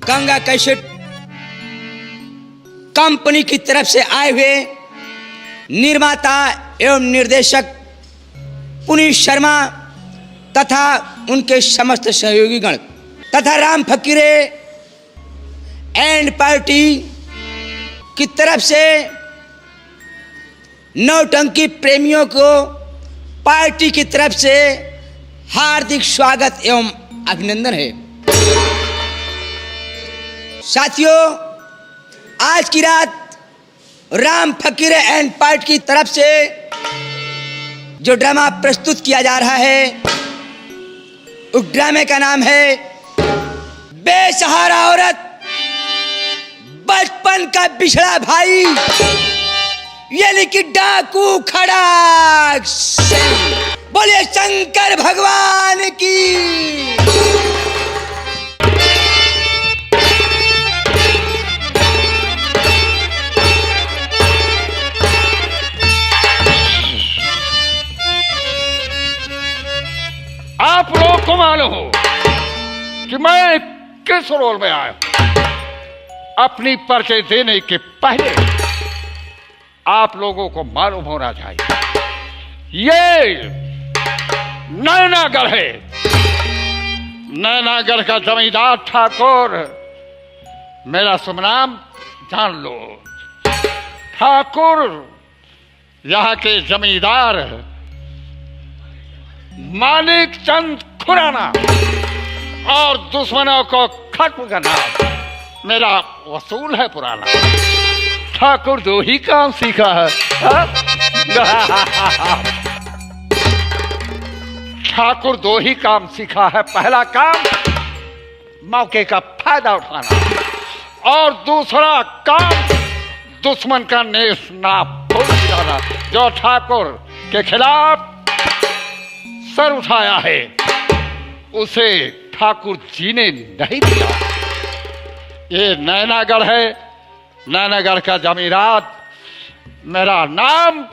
Ganga cassette company की तरफ से आए हुए निर्माता एवं निर्देशक पुनीत शर्मा तथा उनके समस्त सहयोगी गण तथा राम फकीरे एंड पार्टी की तरफ से नौटंकी प्रेमियों को पार्टी की तरफ से हार्दिक स्वागत एवं अभिनंदन है। साथियों, आज की रात राम फकीरे एंड पार्टी की तरफ से जो ड्रामा प्रस्तुत किया जा रहा है, उस ड्रामे का नाम है बेसहारा औरत, बचपन का बिछड़ा भाई, यानी कि डाकू खड़ाक। बोलिए शंकर भगवान की। आप लोग को मालूम हो कि मैं किस रोल में आया हूं। अपनी परिचय देने के पहले आप लोगों को मालूम होना चाहिए ये नैनागढ़ है। नैनागढ़ का जमींदार ठाकुर, मेरा शुभ नाम जान लो। ठाकुर यहाँ के जमींदार मानिक चंद खुराना और दुश्मनों को खत्म करना मेरा वसूल है पुराना। ठाकुर दो ही काम सीखा है। ठाकुर दो ही काम सीखा है। पहला काम मौके का फायदा उठाना और दूसरा काम दुश्मन का नेश नाप गिराना। जो ठाकुर के खिलाफ सर उठाया है उसे ठाकुर जी ने नहीं दिया। ये नैनागढ़ है, नैनागढ़ का जमींदार। मेरा नाम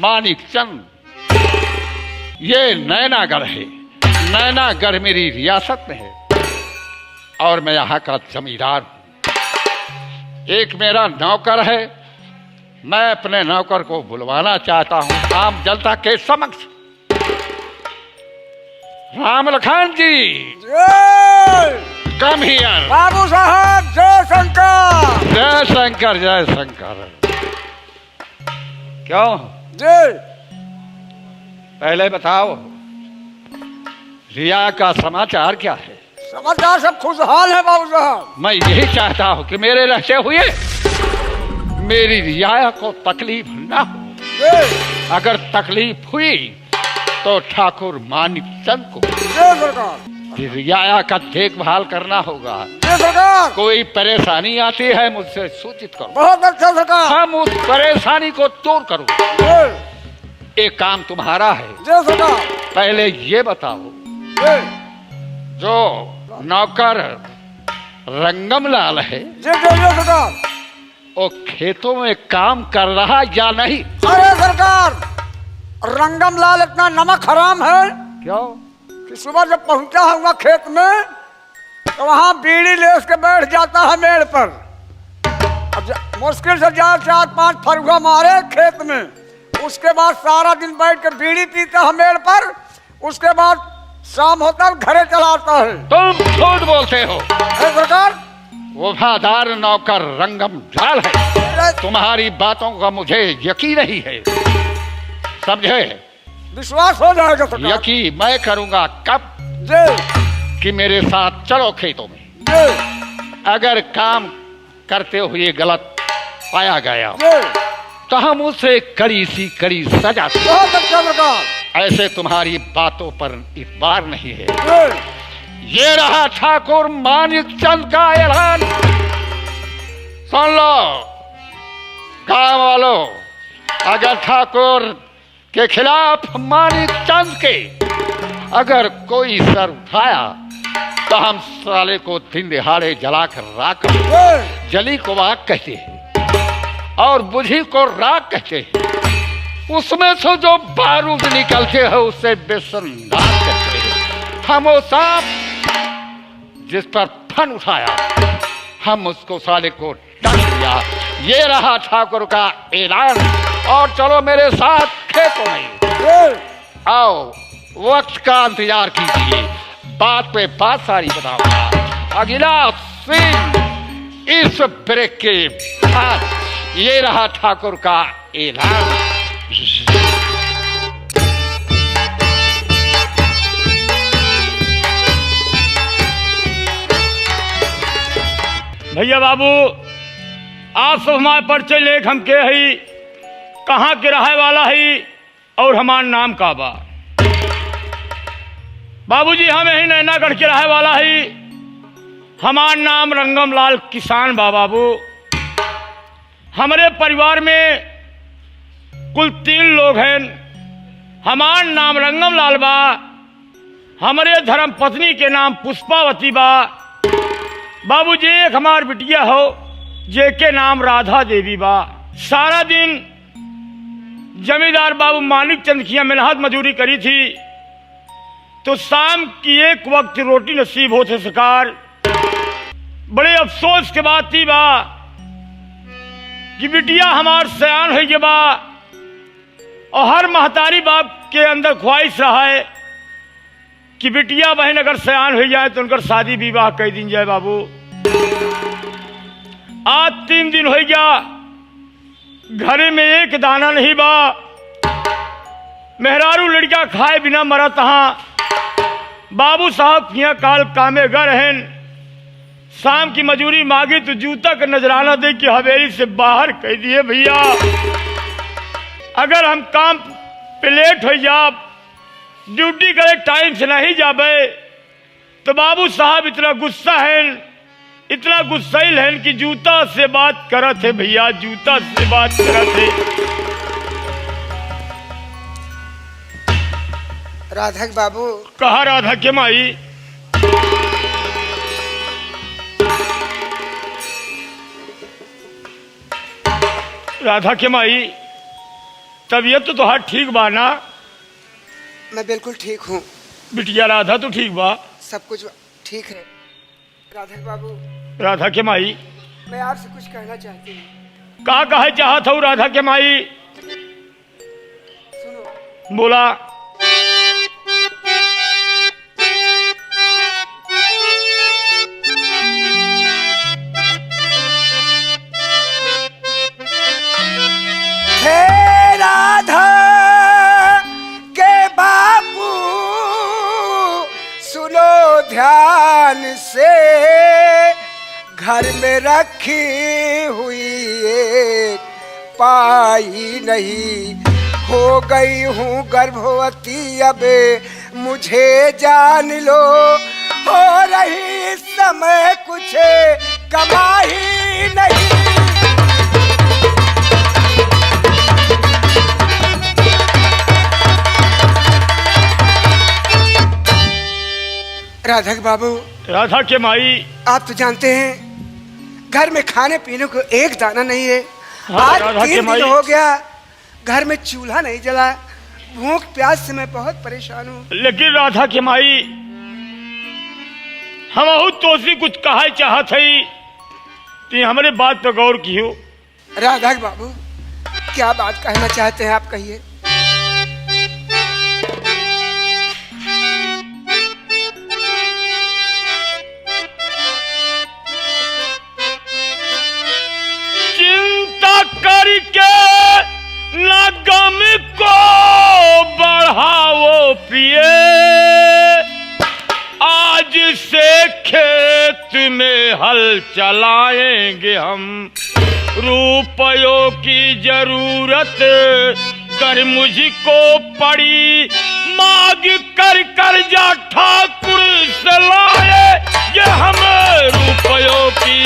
मानिक चंद। ये नैनागढ़ है। नैनागढ़ मेरी रियासत में है और मैं यहाँ का जमींदार हूं। एक मेरा नौकर है। मैं अपने नौकर को बुलवाना चाहता हूं आम जनता के समक्ष। राम लखन जी, कम हियर। बाबू साहब, जय शंकर। जय शंकर, जय शंकर। क्यों जी, पहले बताओ रिया का समाचार क्या है? समाचार सब खुशहाल है बाबू साहब। मैं यही चाहता हूं कि मेरे रहते हुए मेरी रिया को तकलीफ ना हो। जी, अगर तकलीफ हुई तो ठाकुर मानिक चंद को जय सरकार। रिया का देखभाल करना होगा। जय सरकार। कोई परेशानी आती है मुझसे सूचित करो। बहुत अच्छा सरकार। हम उस परेशानी को दूर करो। जी, एक काम तुम्हारा है। जय सरकार। पहले ये बताओ, जी, जो नौकर रंगमलाल है जय जय जय सरकार। वो खेतों में काम कर रहा या नहीं? अरे सरकार, रंगम लाल इतना नमक हराम है क्यों? कि सुबह जब पहुंचा हुआ खेत में तो वहां बीड़ी ले उसके बैठ जाता है मेड़ पर। अब मुश्किल से 4-5 फरुआ मारे खेत में। उसके बाद सारा दिन बैठ के बीड़ी पीता है मेड़ पर। उसके बाद शाम होता है घरे चला आता है। तुम झूठ बोलते हो। सरकार, वफादार नौकर रंगम लाल है। तुम्हारी बातों का मुझे यकीन नहीं है। समझे? विश्वास हो जाएगा सरकार। यकीन मैं करूंगा कब? जी, कि मेरे साथ चलो खेतों में। जी, अगर काम करते हुए गलत पाया गया जी, तो हम उसे कड़ी सी कड़ी सजा दें। बहुत अच्छा सरकार। ऐसे तुम्हारी बातों पर इतबार नहीं है। जी, ये रहा ठाकुर मानिक चंद का ऐलान। सुन लो गांव वालों, अगर ठाकुर के खिलाफ मानिक चंद के अगर कोई सर उठाया तो हम साले को दिन दिहाड़े जलाकर राख। जली को आग कहते हैं और बुझी को राख कहते हैं। उसमें से जो बारूद निकलते हैं उसे बेसंदार कहते हैं। हम वो सांप जिस पर फन उठाया, हम उसको साले को डांट दिया। ये रहा ठाकुर का ऐलान। और चलो मेरे साथ खेतों में, आओ वक्त का इंतजार कीजिए, बात पे बात सारी बताऊंगा। अगला सीन इस ब्रेक के बाद। ये रहा ठाकुर का ऐलान। भैया बाबू, आप सब हमारे परिचय लेख हम के हई, कहाँ के रहे वाला है और हमार नाम का बा। बाबूजी हम यही नैनागढ़ के रहे वाला है। हमार नाम रंगम लाल किसान बा बाबू। हमारे परिवार में कुल 3 लोग हैं। हमार नाम रंगम लाल बा, हमारे धर्म पत्नी के नाम पुष्पावती बा। बाबूजी एक हमार बिटिया हो जे के नाम राधा देवी बा। सारा दिन जमींदार बाबू मानिक चंद की मेहनत मजूरी करी थी, तो शाम की एक वक्त रोटी नसीब होते सरकार। बड़े अफसोस के बात थी बा कि बिटिया हमार सयान हो गया बा, और हर महतारी बाप के अंदर ख्वाहिश रहा है कि बिटिया बहन अगर सयान हो जाए तो उनका शादी विवाह कर दी जाए। बाबू आज 3 दिन हो गया, घरे में एक दाना नहीं बा। मेहरारू लड़का खाए बिना मरा तहा। बाबू साहब यहाँ काल कामे गर हैं। शाम की मजूरी मांगी तो जूता का नजराना दे के हवेली से बाहर कह दिए भैया अगर हम काम पे लेट हो जा, ड्यूटी करे टाइम से नहीं जाबे तो बाबू साहब इतना गुस्सा है, इतना गुस्सैल है कि जूता से बात करत है भैया, जूता से बात करत है। राधा के बाबू, कहा राधा के माई? राधा के माई, तबीयत तो तुहार ठीक बा ना? मैं बिल्कुल ठीक हूँ। बिटिया राधा तो ठीक बा? सब कुछ ठीक है। राधा के बाबू, राधा के माई, मैं आपसे कुछ कहना चाहती हूँ। का कहे चाहत हूँ राधा के माई? सुनो। बोला। हे राधा के बाबू, सुनो ध्यान से, घर में रखी हुई एक पाई नहीं, हो गई हूँ गर्भवती अब मुझे जान लो, हो रही इस समय कुछ कमाई नहीं। राधा के बाबू, राधा के माई, आप तो जानते हैं घर में खाने पीने को एक दाना नहीं है। हाँ, आज राधा 3 के माई। दिन हो गया, घर में चूल्हा नहीं जला। भूख प्यास से मैं बहुत परेशान हूँ। लेकिन राधा के माई, हम तो से कुछ कहा चाहत है, तो हमारे बात पर गौर की हो। राधा के बाबू, क्या बात कहना चाहते हैं आप, कहिए। चिंता करके न गम को बढ़ाओ पिए, आज से खेत में हल चलाएंगे हम, रुपयों की जरूरत कर मुझको पड़ी, मांग कर कर्जा ठाकुर से लाए ये हम रुपयों की।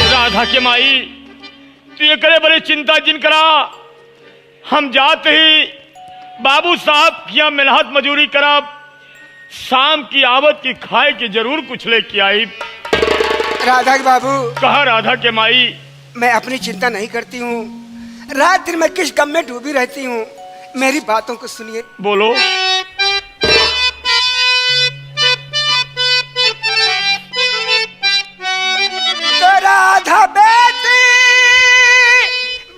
राधा के माई, तू ये करे बड़े चिंता जिन करा। हम जाते ही बाबू साहब की मेहनत मजूरी करा, शाम की आवत की खाए के जरूर कुछ लेके आई। राधा के बाबू, कहा राधा के माई, मैं अपनी चिंता नहीं करती हूँ। रात दिन मैं किस गम में डूबी रहती हूँ। मेरी बातों को सुनिए। बोलो। तो राधा बेटी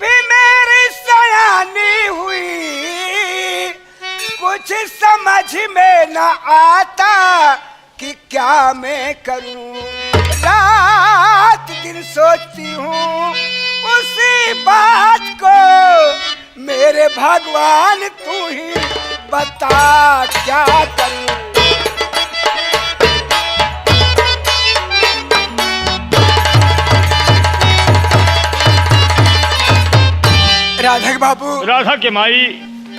भी मेरी सयानी हुई, कुछ समझ में न आता कि क्या मैं करूं। रात दिन सोचती हूँ उसी बात को, मेरे भगवान तू ही बता क्या करूं। राधा के बाबू, राधा के माई,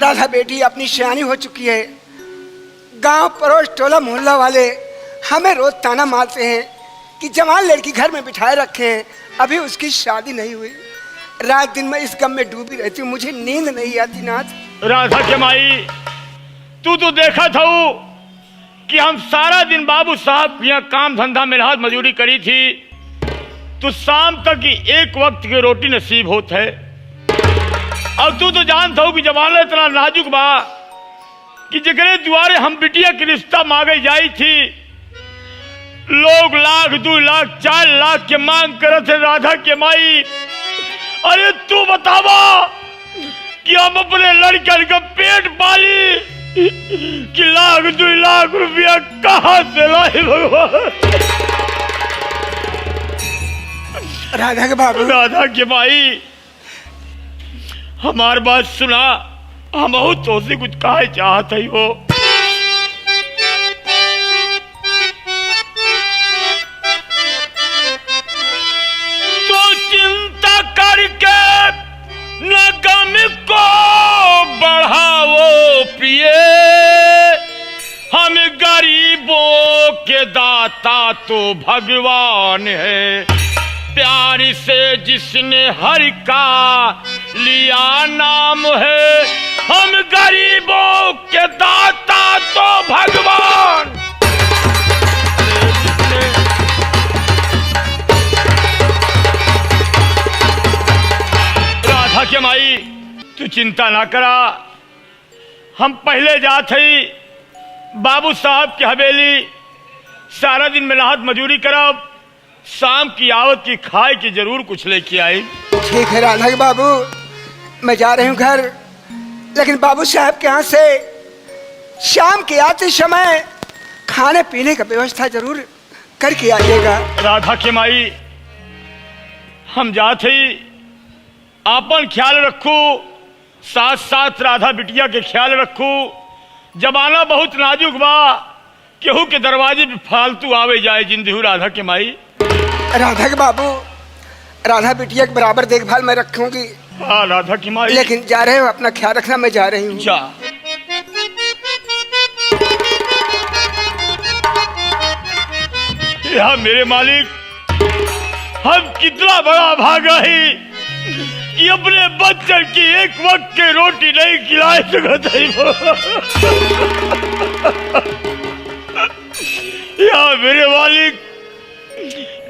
राधा बेटी अपनी सयानी हो चुकी है। गांव पड़ोस टोला मोहल्ला वाले हमें रोज ताना मारते हैं कि जवान लड़की घर में बिठाए रखे हैं, अभी उसकी शादी नहीं हुई। रात दिन मैं इस गम में डूबी रहती हूँ, मुझे नींद नहीं आती नाथ। राधा के माई, तू तो देखा था कि हम सारा दिन बाबू साहब यहाँ काम धंधा मेहनत मजदूरी करी थी, तो शाम तक ही एक वक्त की रोटी नसीब होत है। अब तू तो जानता हो कि जमाना इतना नाजुक बा कि जगरे द्वारे हम बिटिया के रिश्ता मांगे जाई थी, लोग 1 लाख 2 लाख 4 लाख के मांग करत है। राधा के माई, अरे तू बतावा कि हम अपने लड़कन का पेट पाली कि 1 लाख 2 लाख रुपया कहां से लाई भगवान। राधा के बाबू, राधा के माई, हमार बात सुना, हम तो से कुछ कहा चाहत है वो। तो चिंता करके न गम को बढ़ाओ प्रिय, हम गरीबों के दाता तो भगवान है। प्यार से जिसने हरि का लिया नाम है, हम गरीबों के दाता तो भगवान। राधा के माई, तू चिंता ना करा, हम पहले जात हई बाबू साहब की हवेली, सारा दिन मेहनत मजूरी करब, शाम की आवत की खाए की जरूर कुछ लेके आई। ठीक है राधा के बाबू, मैं जा रही हूँ घर, लेकिन बाबू साहब के यहाँ से शाम के आते समय खाने पीने का व्यवस्था जरूर करके आइएगा। राधा के माई, हम जाते ही आपन ख्याल रखू, साथ साथ राधा बिटिया के ख्याल रखू। जमाना बहुत नाजुक बा, केहू के दरवाजे पे फालतू आवे जाए जिंदगी। राधा के माई, राधा के बाबू, राधा बिटिया के बराबर देखभाल मैं रखूंगी। हाँ राधा की माई, लेकिन जा रहे हो, अपना ख्याल रखना, मैं जा रही हूँ। जा। या मेरे मालिक, हम कितना बड़ा भागा ही कि अपने बच्चन की एक वक्त की रोटी नहीं खिलाए सकते। या मेरे मालिक,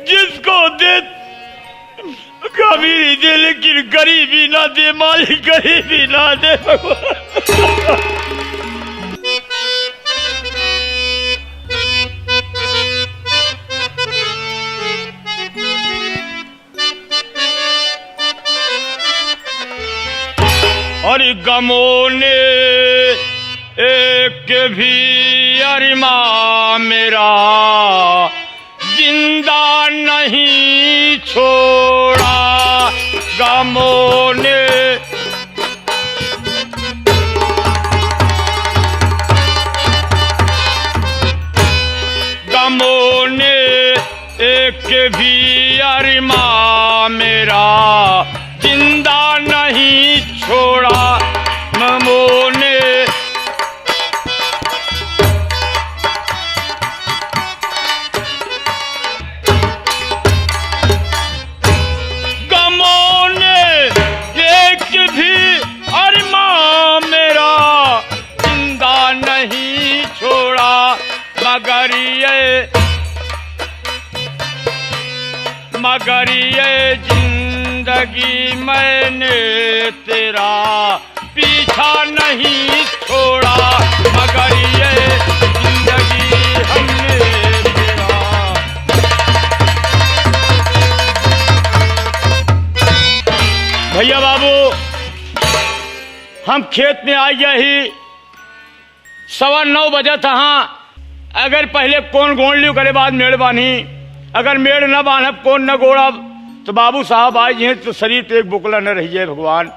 जिसको दे अमीरी दे लेकिन गरीबी ना दे, मालिक गरीबी ना दे। और गमों ने एक भी अरिमा मेरा जिंदा नहीं छोड़ा। गमों ने एक भी अरिमा मेरा जिंदा नहीं छोड़ा। गमों ने एक भी अरिमा मेरा जिंदा नहीं छोड़ा। मगर ये जिंदगी मैंने तेरा पीछा नहीं छोड़ा, मगर ये जिंदगी हमने तेरा। भैया बाबू, हम खेत में आ गया ही 9:15 बजे था। अगर पहले कौन गोड़ लियो करे बाद मेड़ बानी, अगर मेड़ न बांधब कौन न गोड़ब तो बाबू साहब आए हैं तो शरीर पे एक बुकला न रही है भगवान।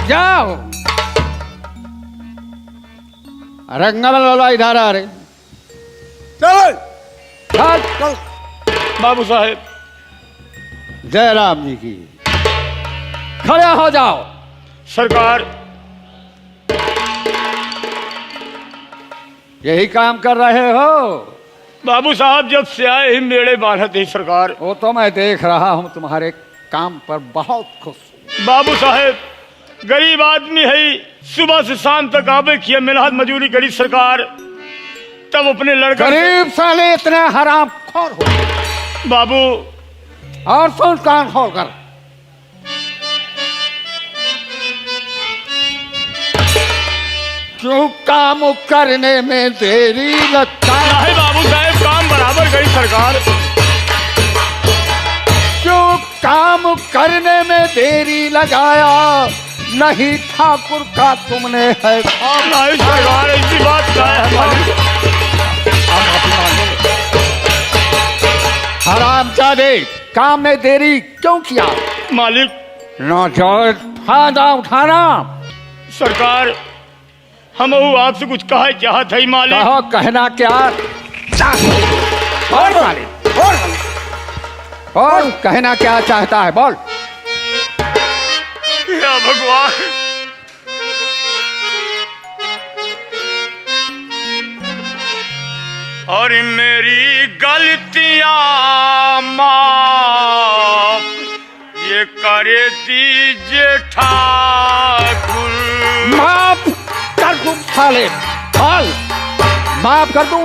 जाओ रंगमल वाला इधर आ रहे। चल चल चल। बाबू साहेब, जय राम जी की। खड़े हो जाओ। सरकार, यही काम कर रहे हो? बाबू साहब जब से आए ही मेड़े बांधत ही सरकार। वो तो मैं देख रहा हूँ, तुम्हारे काम पर बहुत खुश। बाबू साहेब गरीब आदमी है, सुबह से शाम तक आवे किया मेहनत मजूरी करी सरकार, तब अपने लड़का। गरीब साले इतने हराम खोर हो। बाबू और सुन कान खोल कर, क्यों काम करने में देरी लगता है? बाबू साहेब काम बराबर करी सरकार। क्यों काम करने में देरी लगाया? नहीं ठाकुर का तुमने है। नहीं सरकार, ऐसी बात क्या है हमारी। हरामजादे, काम में देरी क्यों किया? मालिक नाजायज फायदा उठाना। सरकार, हम आपसे कुछ कहा चाहत है मालिक। कहो, कहना क्या और कहना क्या चाहता है? बोल। या भगवान, और मेरी गलतियां माफ ये करे दीजिए ठाकुर। माफ कर दूं साले, हाल माफ कर दूं।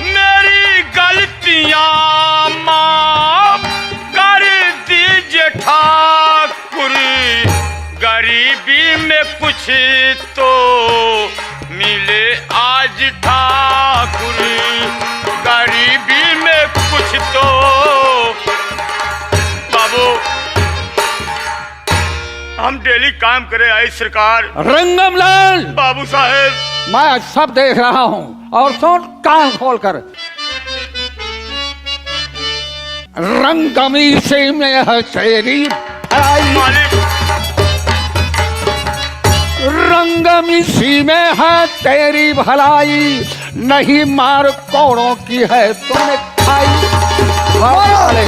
मेरी गलतियां माफ कर दीजिए ठाकुर, गरीबी में कुछ तो मिले आज ठाकुर, गरीबी में कुछ तो। बाबू हम डेली काम करे आई सरकार। रंगमलाल, बाबू साहेब, मैं सब देख रहा हूं, और सुन कान खोल कर। रंगमी से में है तेरी भलाई, मालिक रंगमिसी में है तेरी भलाई, नहीं मार कौड़ों की है तुमने खाई। वाले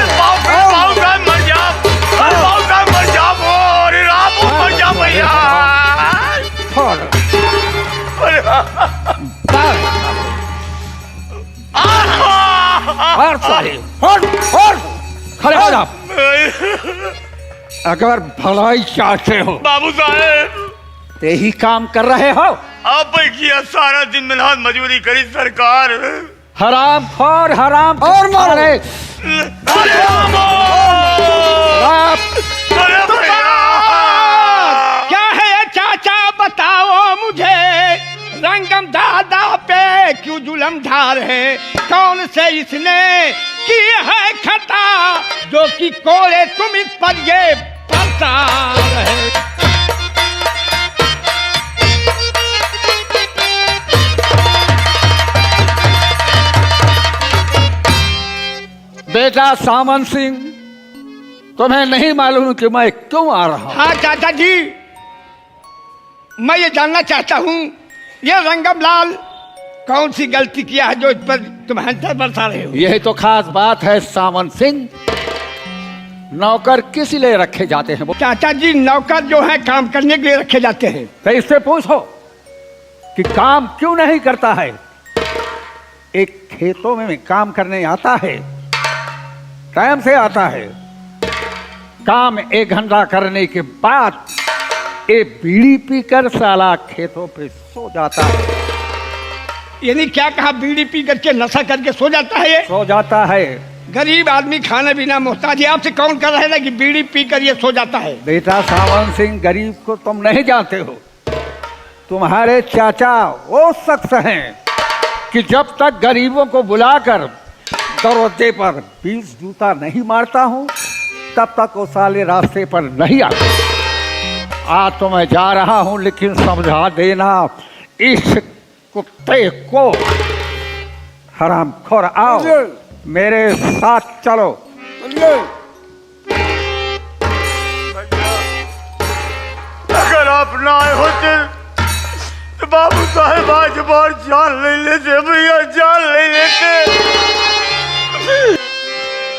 बाबू साहब मर जाओ, बाबू साहब मर जाओ, अरे राम मर जाओ भैया। खड़े हो जाओ। अगर भलाई चाहते हो बाबू साहेब, यही काम कर रहे हो। अब किया सारा दिन मेहनत मजूरी करी सरकार। हराम खोर, हराम और मारे। अरे रामो! अरे भैया! क्या है चाचा बताओ मुझे, रंगम दादा पे क्यों जुल्म ढा रहे? कौन से इसने की है खता जो कि कोरे तुम इस पर ये पड़ता रहे? बेटा सामन सिंह, तुम्हें नहीं मालूम कि मैं क्यों आ रहा हूं? हाँ चाचा जी, मैं ये जानना चाहता हूँ, ये रंगम लाल कौन सी गलती किया है जो इस पर तुम हंसर बरसा रहे हो? यही तो खास बात है सामन सिंह। नौकर किस लिए रखे जाते हैं? चाचा जी, नौकर जो है काम करने के लिए रखे जाते हैं। तो इससे पूछो कि काम क्यों नहीं करता है। एक खेतों में काम करने आता है, टाइम से आता है, काम 1 घंटा करने के बाद ये बीड़ी पीकर साला खेतों पे सो जाता है। यानी क्या कहा, बीड़ी पी करके नशा करके सो जाता है ये? सो जाता है। गरीब आदमी खाने बिना मोहताज है, आपसे कौन कर रहा है ना कि बीड़ी पी कर ये सो जाता है? बेटा सावन सिंह, गरीब को तुम नहीं जानते हो। तुम्हारे चाचा वो शख्स हैं कि जब तक गरीबों को बुलाकर दरवाजे पर 20 जूता नहीं मारता हूं तब तक वो साले रास्ते पर नहीं आते। आज तो मैं जा रहा हूं, लेकिन समझा देना इस कुत्ते को। हरामखोर, आओ मेरे साथ चलो। चलिए। अगर आप ना आए होते तो बाबू साहेब आज बार जान ले लेते भैया, जान ले लेते।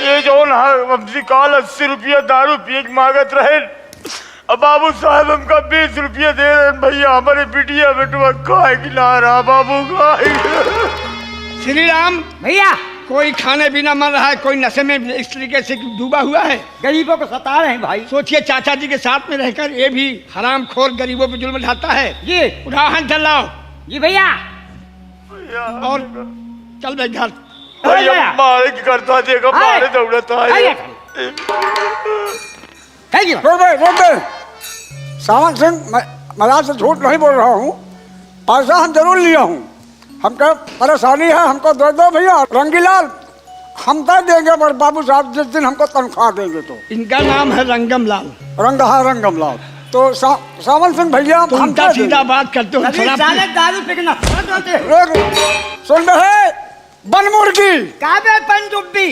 ये जो ना हमसे काल 80 रुपया दारू पिए के मांगत रहे, अब बाबू साहब हमका 20 रुपया दे रहे भैया। हमारे बिटिया बेटुआ खाए की ला रहा बाबू खाए। श्री राम भैया, कोई खाने बिना मर रहा है, कोई नशे में इस तरीके से डूबा हुआ है। गरीबों को सता रहे हैं भाई। सोचिए चाचा जी के साथ में रहकर ये भी हरामखोर गरीबों पे जुल्म ढाता है। जी उठाओ हाथ चलाओ जी भैया। और चल भाई घर। भैया मारे की करता देखा, मारे दौड़ता है। रोक दे। सावन सिंह, मैं आपसे झूठ नहीं बोल रहा हूँ। पैसा हम जरूर लिया हूँ, हमको परेशानी है, हमको दे दो भैया। रंगीलाल हम दे देंगे, पर बाबू साहब जिस दिन हमको तनख्वाह देंगे तो। इनका नाम है रंगम लाल। रंगम लाल। तो सावन सिंह भैया तुम हम तो सीधा बात करते हो। अभी साले दारू पी के नफरत होते हैं। सुन रहे बन मुर्गी, काबे पनडुब्बी।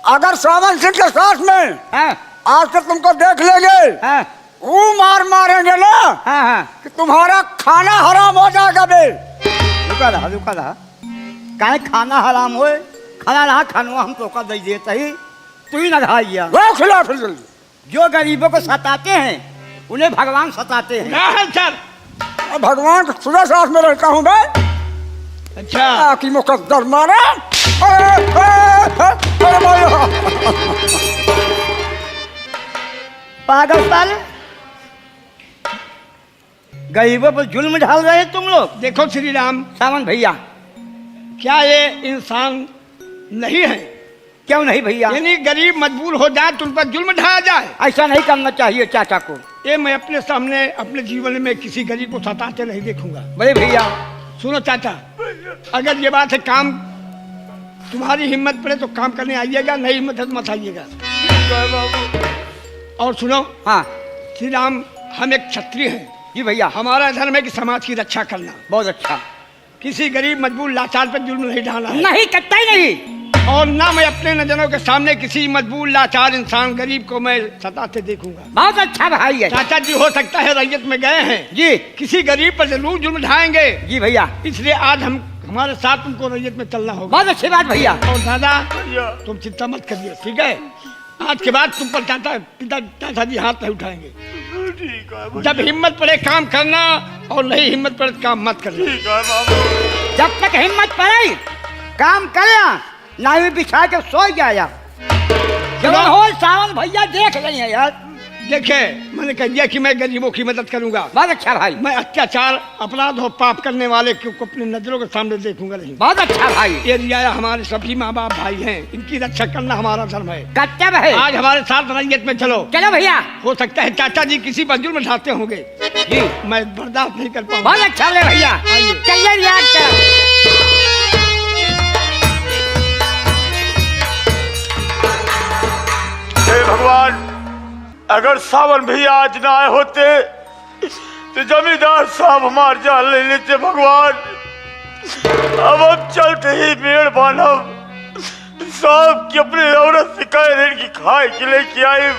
अगर सावन सिंह के साथ में हाँ आज से तुमको देख लेंगे, हाँ वो मारेंगे ना हाँ हाँ। कि तुम्हारा खाना हराम हो जाएगा बे। रुका रहा। काहे खाना हराम होए? खाना रहा खानवा हम तो का दे देता ही, तू ही ना खाइया। वो खिला फिर जल्दी। जो गरीबों को सताते हैं उन्हें भगवान सताते हैं। सर भगवान के खुदा साथ में रहता हूँ मैं। अच्छा की मुकद्दर मारे। पागल साले, गरीबों पर जुल्म ढाल रहे तुम लोग। देखो श्री राम, सावन भैया, क्या ये इंसान नहीं है? क्यों नहीं भैया? यानी गरीब मजबूर हो जाए तो उन पर जुल्म ढाया जाए? ऐसा नहीं करना चाहिए चाचा को। ये मैं अपने सामने अपने जीवन में किसी गरीब को सताते नहीं देखूंगा। बड़े भैया सुनो चाचा, अगर ये बात है, काम तुम्हारी हिम्मत पड़े तो काम करने आइएगा, नहीं हिम्मत है तो मत आइएगा। और सुनो, हाँ श्री राम, हम एक क्षत्रिय हैं। जी भैया। हमारा धर्म है कि समाज की रक्षा करना। बहुत अच्छा। किसी गरीब मजबूर लाचार पर जुल्म नहीं ढाना है। नहीं करता ही नहीं। और ना मैं अपने नजरों के सामने किसी मजबूर लाचार इंसान गरीब को मैं सताते देखूंगा। बहुत अच्छा भाई है। चाचा जी हो सकता है रैयत में गए हैं जी किसी गरीब पर जरूर जुल्म ढाएंगे। जी भैया। इसलिए आज हमारे साथ तुमको रैयत में चलना होगा। बहुत अच्छी बात भैया। और दादा तुम चिंता मत करिए, ठीक है? आज के बाद तुम पर चाचा जी हाथ नहीं उठाएंगे। जब हिम्मत पड़े काम करना, और नहीं हिम्मत पड़े तो काम मत करना। जब तक हिम्मत पड़े काम करना, नावी बिछा के सो जाया। जब हो सावन भैया देख रही है यार। देखे, मैंने कह दिया कि मैं गरीबों की मदद करूंगा। बहुत अच्छा भाई। मैं अत्याचार, अपराध और पाप करने वाले को अपनी नजरों के सामने देखूंगा नहीं। बहुत अच्छा भाई। ये रियाया हमारे सभी माँ बाप भाई हैं, इनकी रक्षा करना हमारा धर्म है। कर्तव्य है। आज हमारे साथ रैयत में चलो। चलो भैया। हो सकता है चाचा जी किसी पर जुल्म ढाते होंगे, जी मैं बर्दाश्त नहीं कर पाऊंगा। बहुत अच्छा ले भैया। आइए। चलिए रियाज करो। हे भगवान, अगर सावन भैया आज ना आए होते तो जमींदार साहब हमार जान ले लेते। भगवान, अब हम चलते ही पेड़ बांधब साहब की अपने औरत से कह रहे कि खाए के लेके आए।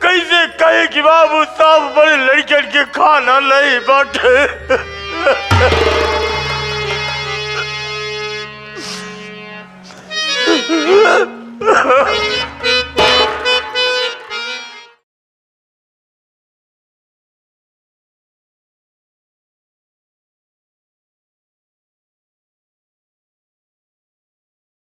कैसे कहे कि बाबू साहब बड़े लड़के के खाना नहीं बांटे।